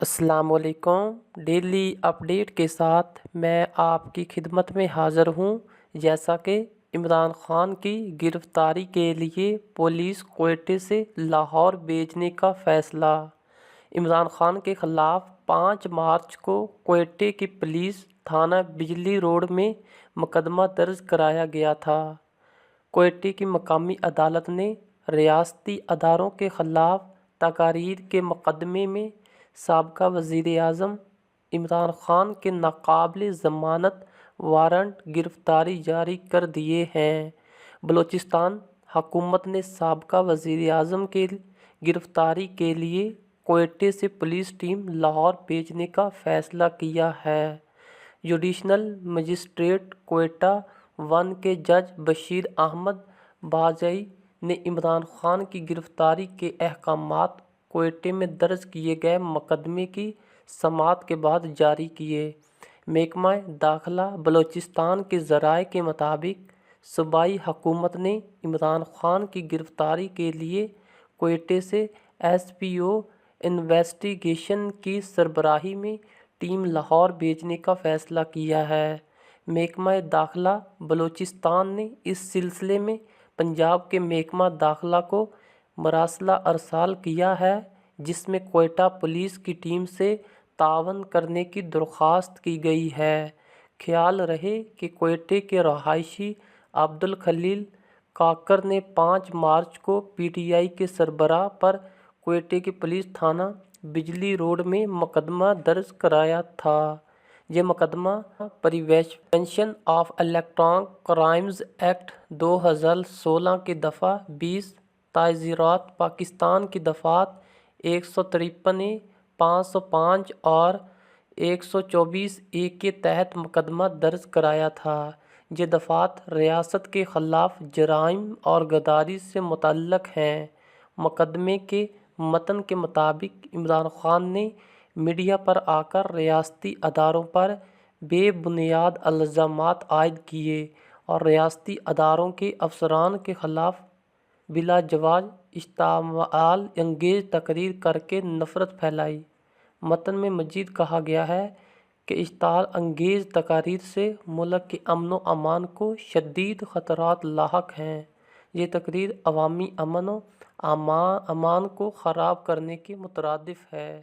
السلام علیکم۔ Daily update کے ساتھ میں آپ کی خدمت میں حاضر ہوں۔ جیسا کہ عمران خان کی گرفتاری کے لیے پولیس کوئٹے سے لاہور بھیجنے کا فیصلہ۔ عمران خان کے خلاف 5 مارچ کو کوئٹے کی پولیس تھانہ بجلی روڈ میں مقدمہ درج کرایا گیا تھا۔ کوئٹے کی مقامی عدالت نے ریاستی اداروں کے خلاف تقاریر کے مقدمے میں سابقہ وزیر اعظم عمران خان کے ناقابل ضمانت وارنٹ گرفتاری جاری کر دیے ہیں۔ بلوچستان حکومت نے سابقہ وزیر اعظم کی گرفتاری کے لیے کوئٹے سے پولیس ٹیم لاہور بھیجنے کا فیصلہ کیا ہے۔ جوڈیشل مجسٹریٹ کوئٹہ 1 کے جج بشیر احمد باجائی نے عمران خان کی گرفتاری کے احکامات کوئٹے میں درج کیے گئے مقدمے کی سماعت کے بعد جاری کیے۔ محکمہ داخلہ بلوچستان کے ذرائع کے مطابق صوبائی حکومت نے عمران خان کی گرفتاری کے لیے کوئٹے سے ایس پی او انویسٹیگیشن کی سربراہی میں ٹیم لاہور بھیجنے کا فیصلہ کیا ہے۔ محکمہ داخلہ بلوچستان نے اس سلسلے میں پنجاب کے محکمہ داخلہ کو مراسلہ ارسال کیا ہے، جس میں کوئٹہ پولیس کی ٹیم سے تعاون کرنے کی درخواست کی گئی ہے۔ خیال رہے کہ کوئٹے کے رہائشی عبدالخلیل کاکر نے 5 مارچ کو پی ٹی آئی کے سربراہ پر کوئٹے کی پولیس تھانہ بجلی روڈ میں مقدمہ درج کرایا تھا۔ یہ مقدمہ prevention of electronic crimes act 2016 کی دفعہ 20 تعزیرات پاکستان کی دفعات 153A 505 اور 124A کے تحت مقدمہ درج کرایا تھا۔ یہ دفعات ریاست کے خلاف جرائم اور غداری سے متعلق ہیں۔ مقدمے کے متن کے مطابق عمران خان نے میڈیا پر آ کر ریاستی اداروں پر بے بنیاد الزامات عائد کیے اور ریاستی اداروں کے افسران کے خلاف بلا جواز اشتعال انگیز تقریر کرکے نفرت پھیلائی۔ متن میں مزید کہا گیا ہے کہ اشتعال انگیز تقاریر سے ملک کے امن و امان کو شدید خطرات لاحق ہیں۔ یہ تقریر عوامی امن و امان کو خراب کرنے کے مترادف ہے۔